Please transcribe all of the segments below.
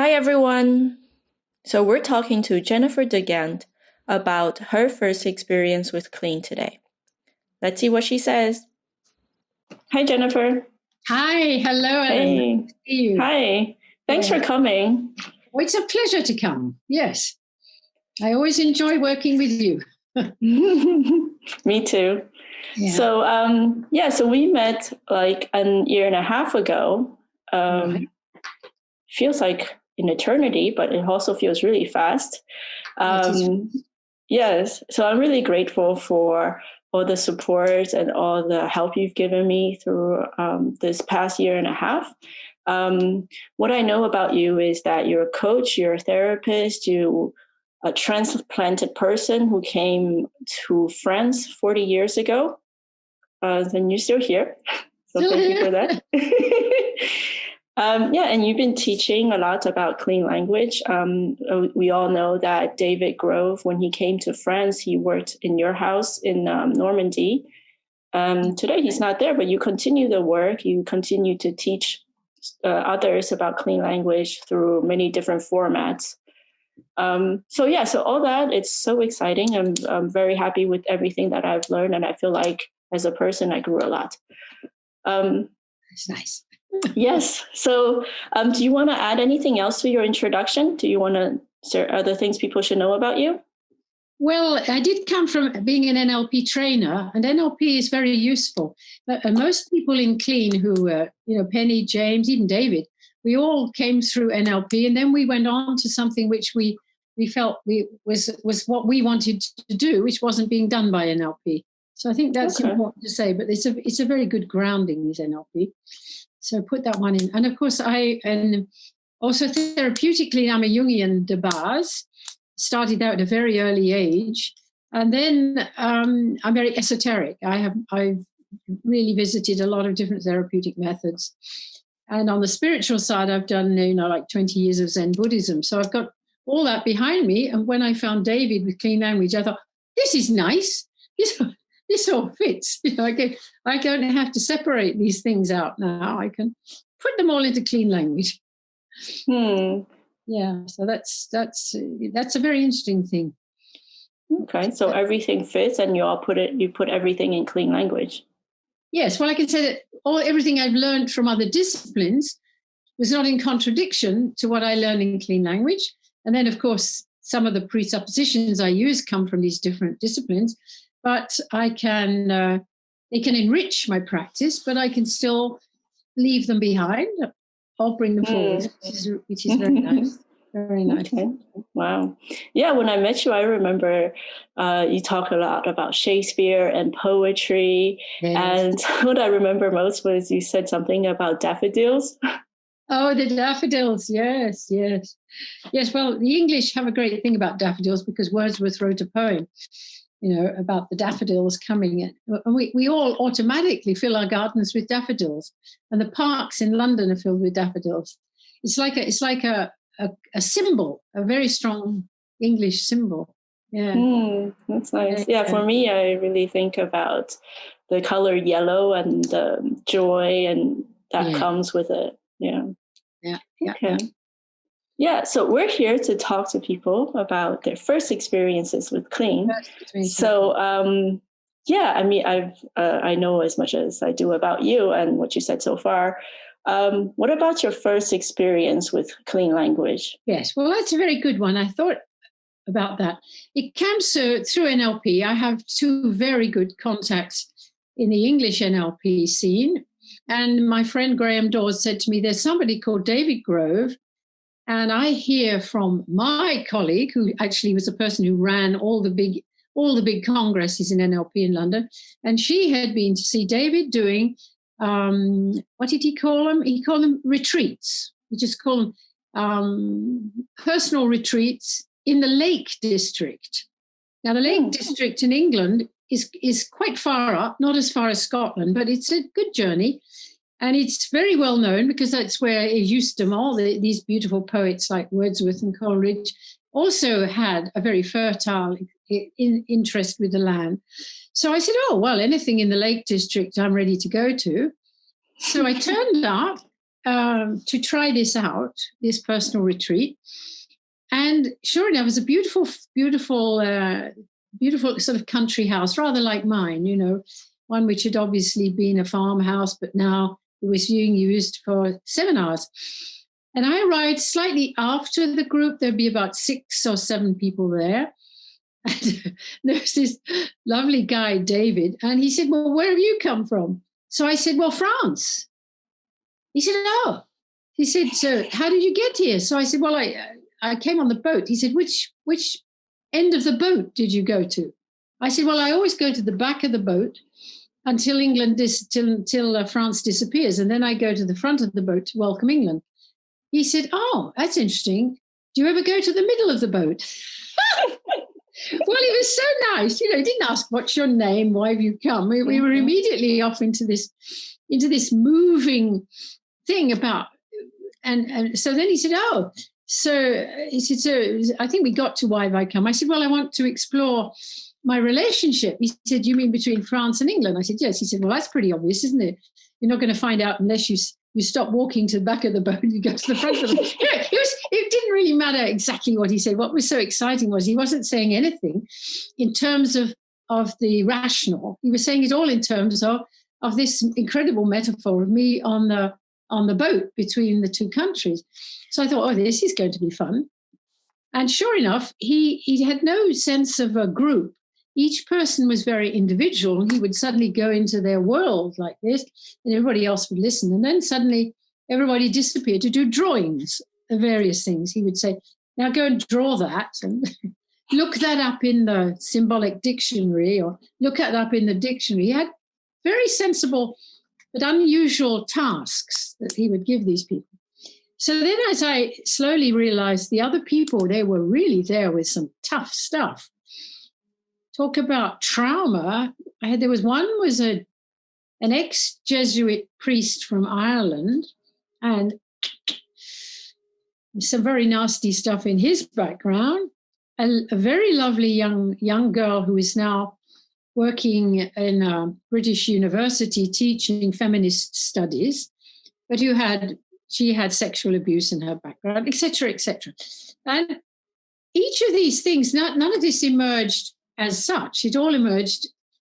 Hi, everyone. So, we're talking to Jennifer de Gandt about her first experience with clean today. Let's see what she says. Hi, Jennifer. Hi, hello, Ellen. Hey. Nice to see you. Hi. Thanks for coming. Oh, it's a pleasure to come. Yes. I always enjoy working with you. Me too. Yeah. So we met like a year and a half ago. Right. Feels like an eternity, but it also feels really fast. Yes. So I'm really grateful for all the support and all the help you've given me through this past year and a half. What I know about you is that you're a coach, you're a therapist, you're a transplanted person who came to France 40 years ago. And you're still here. So thank you for that. And you've been teaching a lot about clean language. We all know that David Grove, when he came to France, he worked in your house in Normandy. Today he's not there, but you continue the work. You continue to teach others about clean language through many different formats. So all that, it's so exciting. I'm very happy with everything that I've learned, and I feel like as a person, I grew a lot. That's nice. Yes. So do you want to add anything else to your introduction? Do you want to share other things people should know about you? Well, I did come from being an NLP trainer, and NLP is very useful. But most people in clean who, Penny, James, even David, we all came through NLP, and then we went on to something which we felt was what we wanted to do, which wasn't being done by NLP. So I think that's important to say. But it's a very good grounding, is NLP. So put that one in. And of course, and also therapeutically, I'm a Jungian de base. Started out at a very early age, and then I'm very esoteric. I've really visited a lot of different therapeutic methods, and on the spiritual side, I've done like 20 years of Zen Buddhism. So I've got all that behind me. And when I found David with clean language, I thought, this is nice. This all fits. I don't have to separate these things out now. I can put them all into clean language. Yeah, so that's a very interesting thing. Okay, so everything fits, and you put everything in clean language. Yes, well, I can say that everything I've learned from other disciplines was not in contradiction to what I learned in clean language. And then, of course, some of the presuppositions I use come from these different disciplines, but they can enrich my practice, but I can still leave them behind or bring them forward, which is very nice. Very nice. Okay. Wow. Yeah, when I met you, I remember you talk a lot about Shakespeare and poetry. Yes. And what I remember most was you said something about daffodils. Oh, the daffodils. Yes. Well, the English have a great thing about daffodils because Wordsworth wrote a poem, about the daffodils coming in. And we all automatically fill our gardens with daffodils. And the parks in London are filled with daffodils. It's like a symbol, a very strong English symbol. Yeah. That's nice. Yeah, for me, I really think about the color yellow and the joy and that comes with it. Yeah. Okay. Yeah, so we're here to talk to people about their first experiences with clean. So, I know as much as I do about you and what you said so far. What about your first experience with clean language? Yes, well, that's a very good one. I thought about that. It comes through NLP. I have two very good contacts in the English NLP scene. And my friend Graham Dawes said to me, there's somebody called David Grove. And I hear from my colleague, who actually was the person who ran all the big congresses in NLP in London. And she had been to see David doing, what did he call them? He called them retreats. He just called them personal retreats in the Lake District. Now, the Lake District in England is quite far up, not as far as Scotland, but it's a good journey. And it's very well known because that's where Euston, all these beautiful poets like Wordsworth and Coleridge also had a very fertile interest with the land. So I said, oh, well, anything in the Lake District I'm ready to go to. So I turned up to try this out, this personal retreat. And sure enough, it was a beautiful, beautiful, beautiful sort of country house, rather like mine, one which had obviously been a farmhouse, but now it was being used for seminars. And I arrived slightly after the group. There'd be about 6 or 7 people there. And there's this lovely guy, David, and he said, well, where have you come from? So I said, well, France. He said, oh. He said, so how did you get here? So I said, well, I came on the boat. He said, which end of the boat did you go to? I said, well, I always go to the back of the boat until till France disappears. And then I go to the front of the boat to welcome England. He said, oh, that's interesting. Do you ever go to the middle of the boat? Well, he was so nice. He didn't ask, what's your name? Why have you come? We were immediately off into this moving thing about, and so then he said, oh, so he said, so I think we got to why have I come? I said, well, I want to explore my relationship. He said, you mean between France and England? I said, yes. He said, well, that's pretty obvious, isn't it? You're not going to find out unless you stop walking to the back of the boat and you go to the front of the boat. It didn't really matter exactly what he said. What was so exciting was he wasn't saying anything in terms of the rational. He was saying it all in terms of this incredible metaphor of me on the boat between the two countries. So I thought, oh, this is going to be fun. And sure enough, he had no sense of a group. Each person was very individual. He would suddenly go into their world like this, and everybody else would listen. And then suddenly everybody disappeared to do drawings of various things. He would say, now go and draw that and look that up in the symbolic dictionary, or look that up in the dictionary. He had very sensible but unusual tasks that he would give these people. So then as I slowly realized the other people, they were really there with some tough stuff. Talk about trauma. There was an ex-Jesuit priest from Ireland, and some very nasty stuff in his background. A very lovely young girl who is now working in a British university teaching feminist studies, but she had sexual abuse in her background, etc., etc. And each of these things, none of this emerged as such. It all emerged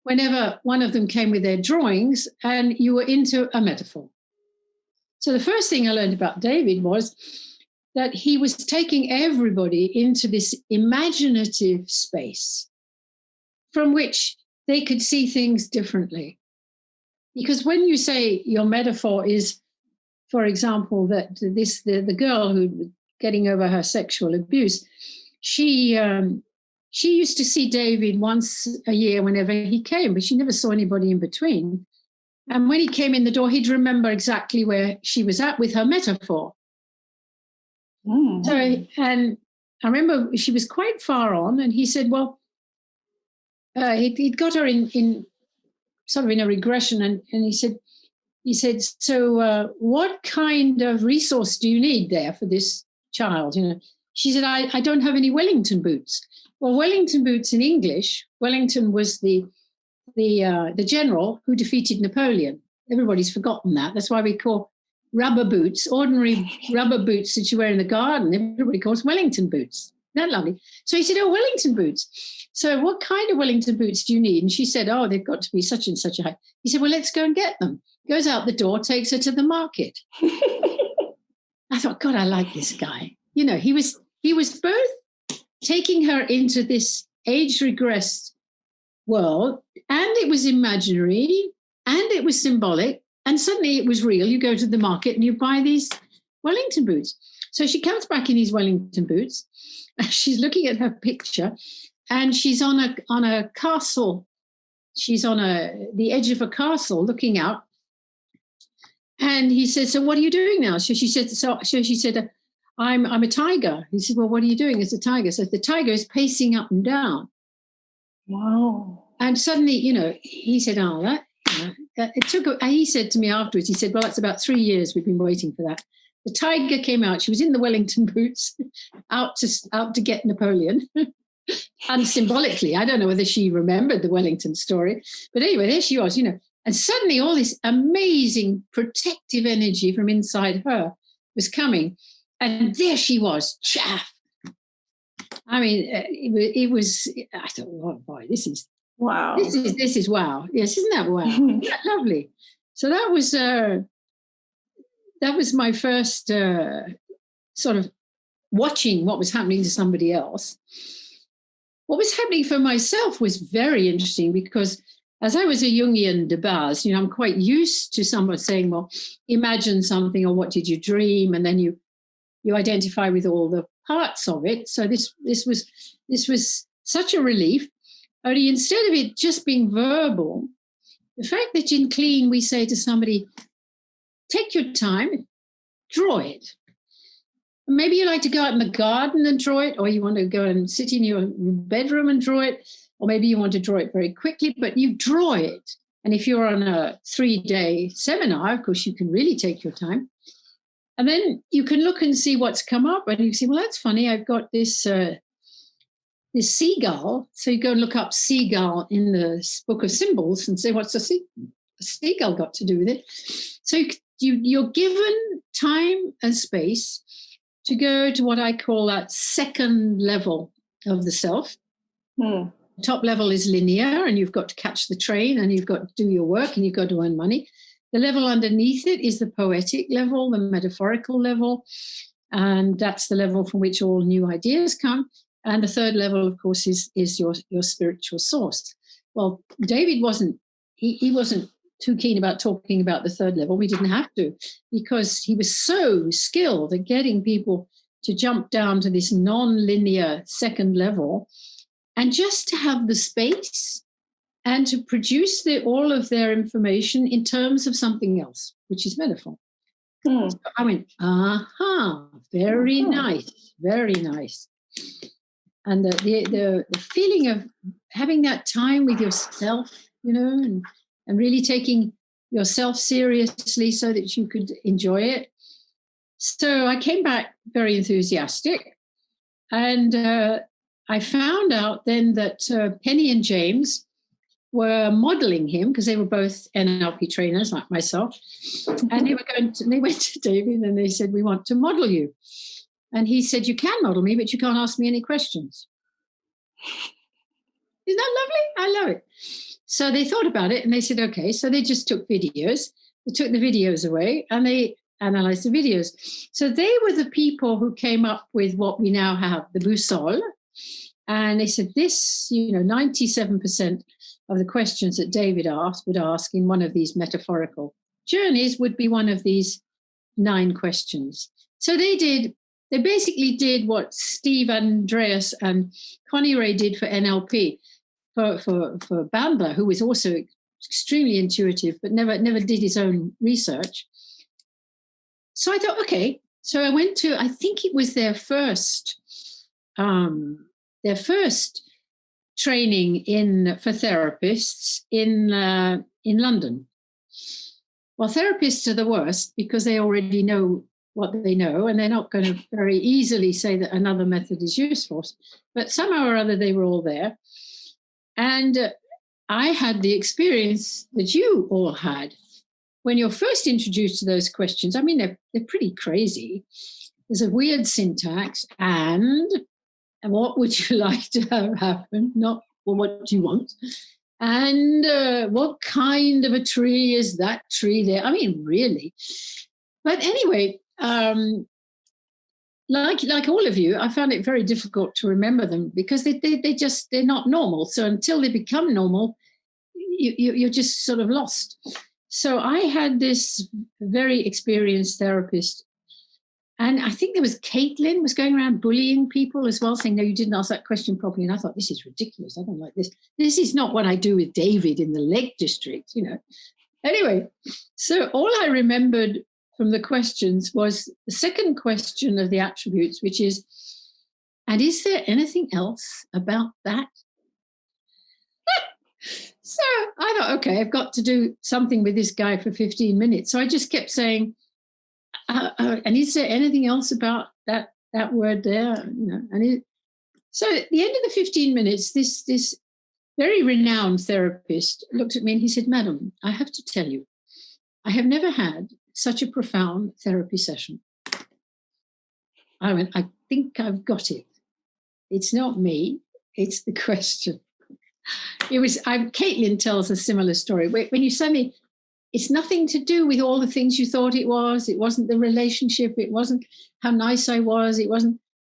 whenever one of them came with their drawings and you were into a metaphor. So the first thing I learned about David was that he was taking everybody into this imaginative space from which they could see things differently. Because when you say your metaphor is, for example, that the girl who getting over her sexual abuse, she used to see David once a year whenever he came, but she never saw anybody in between. And when he came in the door, he'd remember exactly where she was at with her metaphor. Mm. So, and I remember she was quite far on, and he said, well, he'd got her in sort of in a regression, and he said, so what kind of resource do you need there for this child? She said, I don't have any Wellington boots. Well, Wellington boots in English, Wellington was the general who defeated Napoleon. Everybody's forgotten that. That's why we call rubber boots, ordinary rubber boots that you wear in the garden, everybody calls Wellington boots. Isn't that lovely? So he said, oh, Wellington boots. So what kind of Wellington boots do you need? And she said, oh, they've got to be such and such a height. He said, well, let's go and get them. Goes out the door, takes her to the market. I thought, God, I like this guy. He was both taking her into this age-regressed world, and it was imaginary, and it was symbolic, and suddenly it was real. You go to the market and you buy these Wellington boots. So she comes back in these Wellington boots. She's looking at her picture, and she's on a castle. She's on the edge of a castle looking out. And he said, so what are you doing now? So she said, I'm a tiger. He said, well, what are you doing as a tiger? So the tiger is pacing up and down. Wow. And suddenly, he said, oh, that, it took, he said to me afterwards, he said, well, it's about 3 years we've been waiting for that. The tiger came out. She was in the Wellington boots out to get Napoleon. And symbolically, I don't know whether she remembered the Wellington story, but anyway, there she was, And suddenly all this amazing protective energy from inside her was coming. And there she was, chaff. I mean, it was, I thought, oh boy, this is Wow. This is wow. Yes, isn't that wow? Isn't that lovely? So that was my first sort of watching what was happening to somebody else. What was happening for myself was very interesting because as I was a Jungian de base, I'm quite used to someone saying, well, imagine something or what did you dream? And then you identify with all the parts of it. So this was such a relief. Only instead of it just being verbal, the fact that in clean we say to somebody, take your time, draw it. Maybe you like to go out in the garden and draw it, or you want to go and sit in your bedroom and draw it, or maybe you want to draw it very quickly, but you draw it. And if you're on a 3-day seminar, of course, you can really take your time. And then you can look and see what's come up, and you see, well, that's funny. I've got this seagull. So you go and look up seagull in the book of symbols and say, what's a seagull got to do with it? So you're given time and space to go to what I call that second level of the self. Top level is linear, and you've got to catch the train, and you've got to do your work, and you've got to earn money. The level underneath it is the poetic level, the metaphorical level, and that's the level from which all new ideas come. And the third level, of course, is your spiritual source. Well, David wasn't too keen about talking about the third level. We didn't have to, because he was so skilled at getting people to jump down to this non-linear second level and just to have the space and to produce all of their information in terms of something else, which is metaphor. So I went, very nice, very nice. And the feeling of having that time with yourself, and really taking yourself seriously so that you could enjoy it. So I came back very enthusiastic. And I found out then that Penny and James were modeling him, because they were both NLP trainers like myself. And they went to David and they said, we want to model you. And he said, you can model me, but you can't ask me any questions. Isn't that lovely? I love it. So they thought about it and they said, okay. So they just took videos. They took the videos away and they analyzed the videos. So they were the people who came up with what we now have, the boussole. And they said this, 97% of the questions that David would ask in one of these metaphorical journeys would be one of these 9 questions. So they basically did what Steve Andreas and Connie Ray did for NLP, for Bandler, who was also extremely intuitive, but never did his own research. So I thought, okay. So I went to, I think it was their first training for therapists in London. Well, therapists are the worst because they already know what they know, and they're not going to very easily say that another method is useful. But somehow or other, they were all there. And I had the experience that you all had when you're first introduced to those questions. I mean, they're pretty crazy. There's a weird syntax, and what would you like to have happen? Not, well, what do you want? And what kind of a tree is that tree there? I mean, really. But anyway, like all of you, I found it very difficult to remember them because they're not normal. So until they become normal, you're just sort of lost. So I had this very experienced therapist, and I think there was Caitlin was going around bullying people as well, saying, no, you didn't ask that question properly. And I thought, this is ridiculous. I don't like this. This is not what I do with David in the Lake District, Anyway, so all I remembered from the questions was the second question of the attributes, which is, and is there anything else about that? So I thought, okay, I've got to do something with this guy for 15 minutes. So I just kept saying, and is there anything else about that word there? So at the end of the 15 minutes, this very renowned therapist, looked at me and he said, "Madam, I have to tell you, I have never had such a profound therapy session." I went, "I think I've got it. It's not me, it's the question." Caitlin tells a similar story. When you say me, it's nothing to do with all the things you thought it was. It wasn't the relationship. It wasn't how nice I was.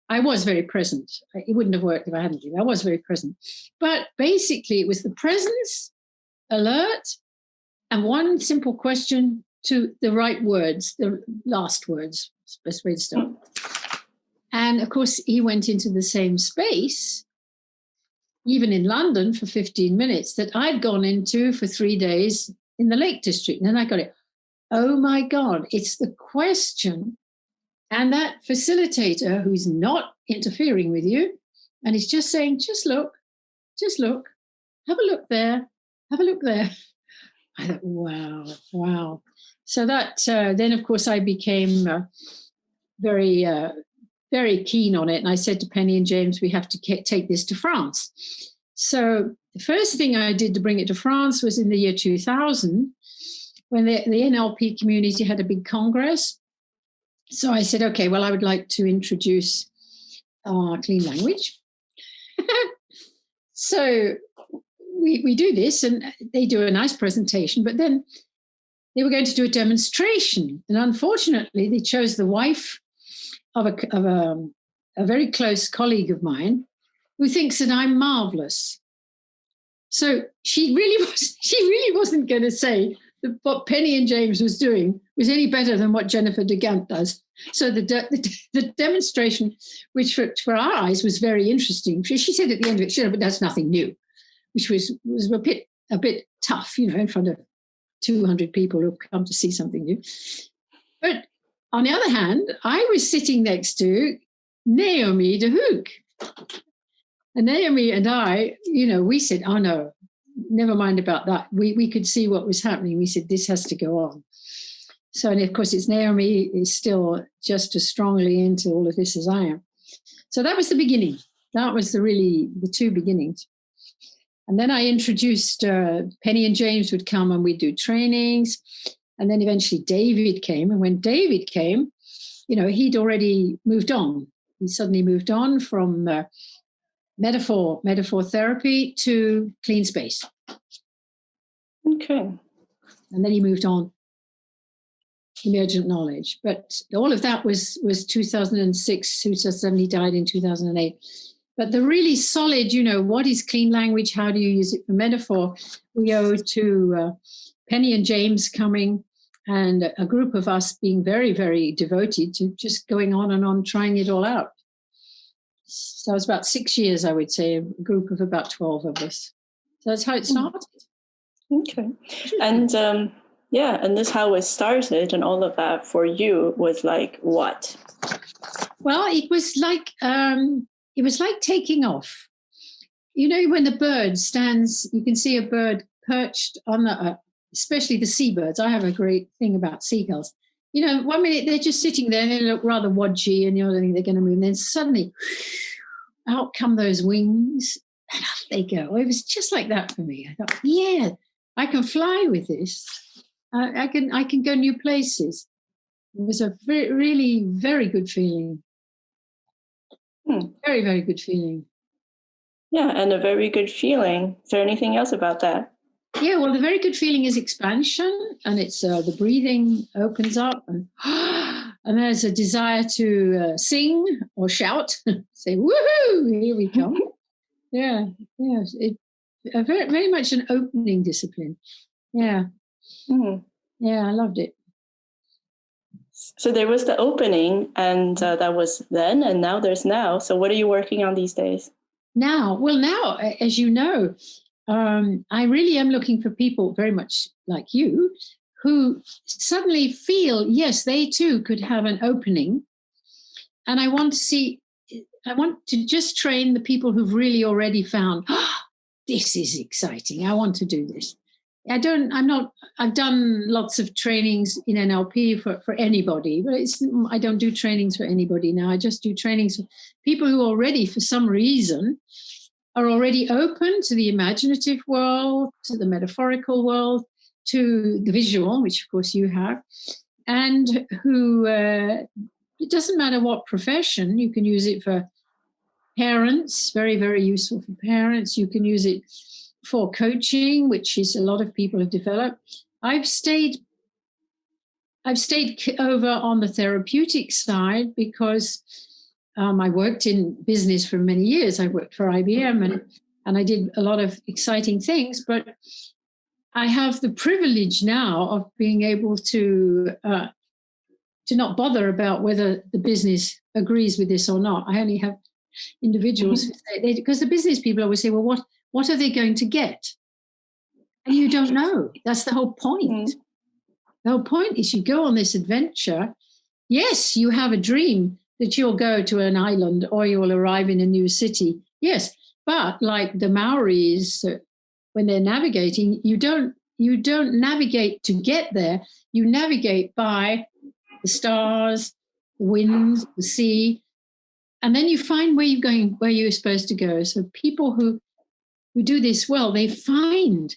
I was very present. It wouldn't have worked if I hadn't been. I was very present. But basically, it was the presence, alert, and one simple question to the right words, the last words, best way to start. And of course, he went into the same space, even in London for 15 minutes, that I'd gone into for 3 days in the Lake District. And then I got it. Oh my God, it's the question. And that facilitator who's not interfering with you, and he's just saying, just look, have a look there, have a look there. I thought, wow. So that, then of course I became very, very keen on it. And I said to Penny and James, we have to take this to France. So the first thing I did to bring it to France was in the year 2000, when the NLP community had a big congress. So I said, okay, well, I would like to introduce clean language. So we do this, and they do a nice presentation, but then they were going to do a demonstration. And unfortunately, they chose the wife of a very close colleague of mine who thinks that I'm marvelous. So she really wasn't going to say that what Penny and James was doing was any better than what Jennifer de Gandt does. So the demonstration, which for our eyes was very interesting, she said at the end of it, she said, but that's nothing new, which was a bit tough, in front of 200 people who've come to see something new. But on the other hand, I was sitting next to Naomi de Hoek. And Naomi and I, we said, oh no, never mind about that. We could see what was happening. We said, this has to go on. So, and of course, Naomi is still just as strongly into all of this as I am. So that was the beginning. That was the two beginnings. And then I introduced Penny and James would come and we'd do trainings. And then eventually David came. And when David came, he'd already moved on. He suddenly moved on from metaphor therapy to clean space. Okay. And then he moved on, emergent knowledge. But all of that was 2006, 2007, he died in 2008. But the really solid, what is clean language? How do you use it for metaphor? We owe to Penny and James coming and a group of us being very, very devoted to just going on and on, trying it all out. So it was about 6 years, I would say, a group of about 12 of us. So that's how it started. Okay. And and this how it started and all of that for you was like what? Well, it was like taking off. When the bird stands, you can see a bird perched on especially the seabirds. I have a great thing about seagulls. 1 minute they're just sitting there and they look rather wodgy and the other thing they're going to move. And then suddenly out come those wings and off they go. It was just like that for me. I thought, yeah, I can fly with this. I can go new places. It was a really very good feeling. Very, very good feeling. Yeah, and a very good feeling. Is there anything else about that? Yeah, well, the very good feeling is expansion, and it's the breathing opens up, and there's a desire to sing or shout, say, woohoo, here we come. Yeah, very, very much an opening discipline. Yeah. Mm-hmm. Yeah, I loved it. So there was the opening, and that was then, and now there's now. So what are you working on these days? Now, as you know, I really am looking for people very much like you who suddenly feel, yes, they too could have an opening. And I want to just train the people who've really already found, this is exciting. I want to do this. I've done lots of trainings in NLP for anybody, but I don't do trainings for anybody now. I just do trainings for people who already, for some reason, are already open to the imaginative world, to the metaphorical world, to the visual, which of course you have, and who, it doesn't matter what profession, you can use it for parents, very, very useful for parents. You can use it for coaching, which is a lot of people have developed. I've stayed over on the therapeutic side because I worked in business for many years. I worked for IBM and I did a lot of exciting things, but I have the privilege now of being able to not bother about whether the business agrees with this or not. I only have individuals who say, because the business people always say, well, what are they going to get? And you don't know. That's the whole point. The whole point is you go on this adventure. Yes, you have a dream that you'll go to an island or you'll arrive in a new city. Yes, but like the Maoris, when they're navigating, you don't navigate to get there. You navigate by the stars, the winds, the sea, and then you find where you're going, where you're supposed to go. So people who do this well, they find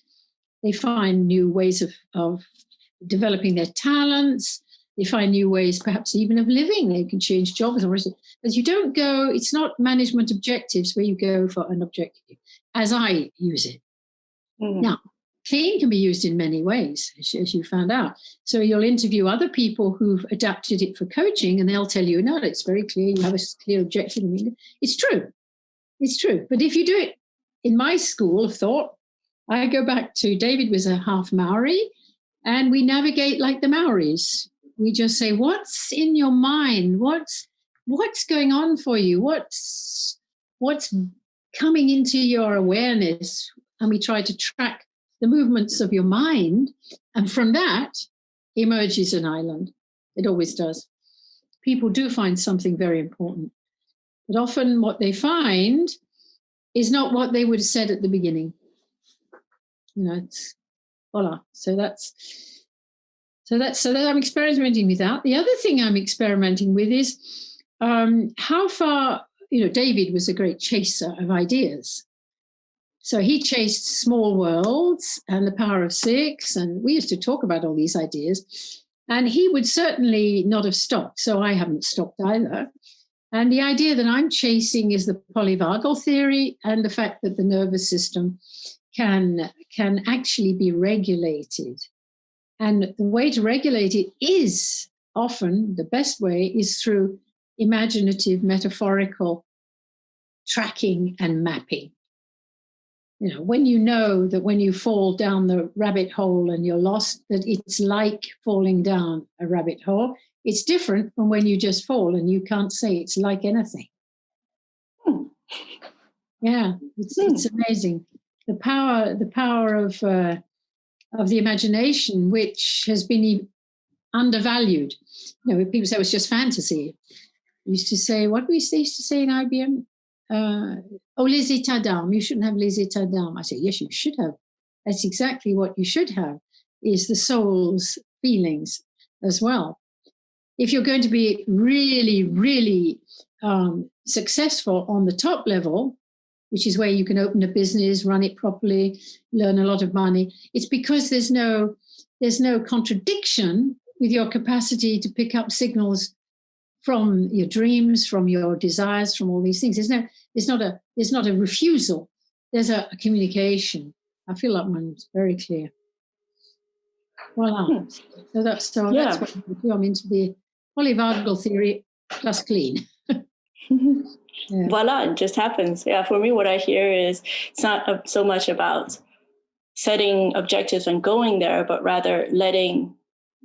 new ways of developing their talents. They find new ways, perhaps even of living. They can change jobs. As you don't go, it's not management objectives where you go for an objective, as I use it. Mm-hmm. Now, clean can be used in many ways, as you found out. So you'll interview other people who've adapted it for coaching, and they'll tell you, no, it's very clear. You have a clear objective. It's true. It's true. But if you do it in my school of thought, I go back to David was a half Maori, and we navigate like the Maoris. We just say, what's in your mind? What's going on for you? What's coming into your awareness? And we try to track the movements of your mind. And from that emerges an island. It always does. People do find something very important. But often what they find is not what they would have said at the beginning. It's voila. So I'm experimenting with that. The other thing I'm experimenting with is how far, David was a great chaser of ideas. So he chased Small Worlds and The Power of Six, and we used to talk about all these ideas. And he would certainly not have stopped, so I haven't stopped either. And the idea that I'm chasing is the polyvagal theory and the fact that the nervous system can actually be regulated. And the way to regulate it is often, the best way is through imaginative, metaphorical tracking and mapping. When you know that when you fall down the rabbit hole and you're lost, that it's like falling down a rabbit hole. It's different from when you just fall and you can't say it's like anything. Yeah, it's amazing. The power of the imagination, which has been undervalued. People say it's just fantasy. We used to say, what we used to say in IBM? Les états d'âme. You shouldn't have les états d'âme. I say, yes, you should have. That's exactly what you should have, is the soul's feelings as well. If you're going to be really, really successful on the top level, which is where you can open a business, run it properly, learn a lot of money, it's because there's no contradiction with your capacity to pick up signals from your dreams, from your desires, from all these things. There's not a refusal. There's a communication. I feel that one's very clear. Voila. So that's what I do. I'm into the polyvagal theory plus clean. Yeah. Voila, it just happens. Yeah, for me, what I hear is it's not so much about setting objectives and going there, but rather letting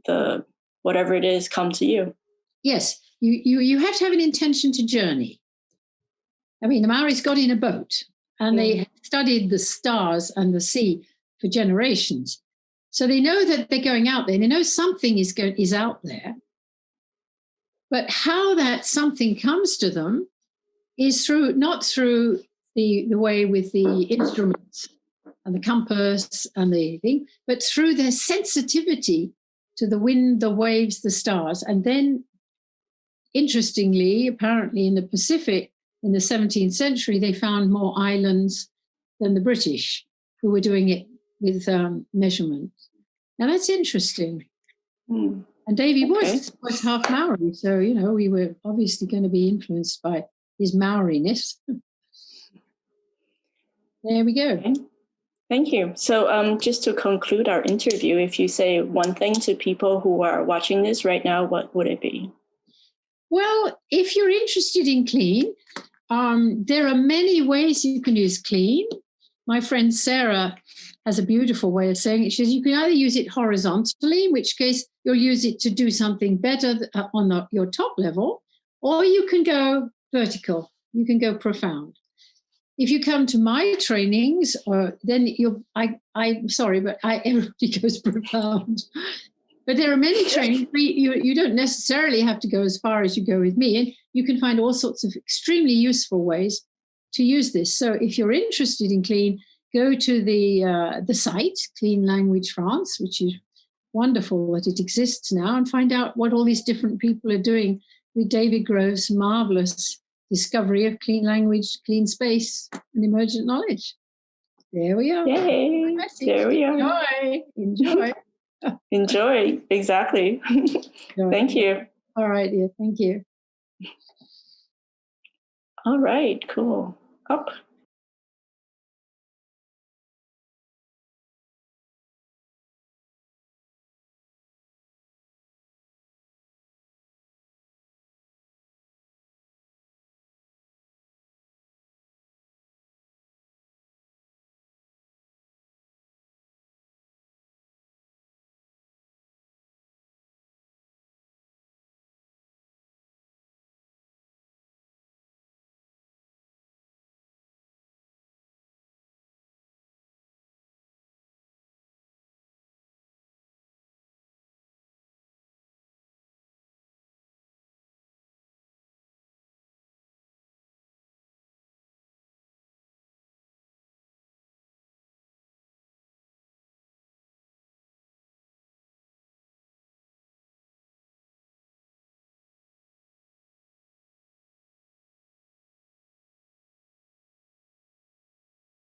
the whatever it is come to you. Yes, you have to have an intention to journey. I mean, the Maoris got in a boat and they studied the stars and the sea for generations. So they know that they're going out there. They know something is out there. But how that something comes to them is not through the way with the instruments and the compass and the thing, but through their sensitivity to the wind, the waves, the stars. And then, interestingly, apparently in the Pacific, in the 17th century, they found more islands than the British, who were doing it with measurements. Now that's interesting. Mm. And Davy was half Maori, so we were obviously going to be influenced by his Maoriness. There we go. Okay. Thank you. So just to conclude our interview, if you say one thing to people who are watching this right now, what would it be? Well, if you're interested in clean, there are many ways you can use clean. My friend Sarah has a beautiful way of saying it. She says you can either use it horizontally, in which case you'll use it to do something better on your top level, or you can go vertical. You can go profound. If you come to my trainings, then I'm sorry, but everybody goes profound. But there are many trainings where you don't necessarily have to go as far as you go with me, and you can find all sorts of extremely useful ways to use this. So if you're interested in clean, go to the site, Clean Language France, which is wonderful that it exists now, and find out what all these different people are doing with David Grove's marvelous discovery of clean language, clean space, and emergent knowledge. There we are. Yay! There we are. Enjoy. Enjoy. Exactly. Thank you. All right, dear. Thank you. All right. Cool. Up.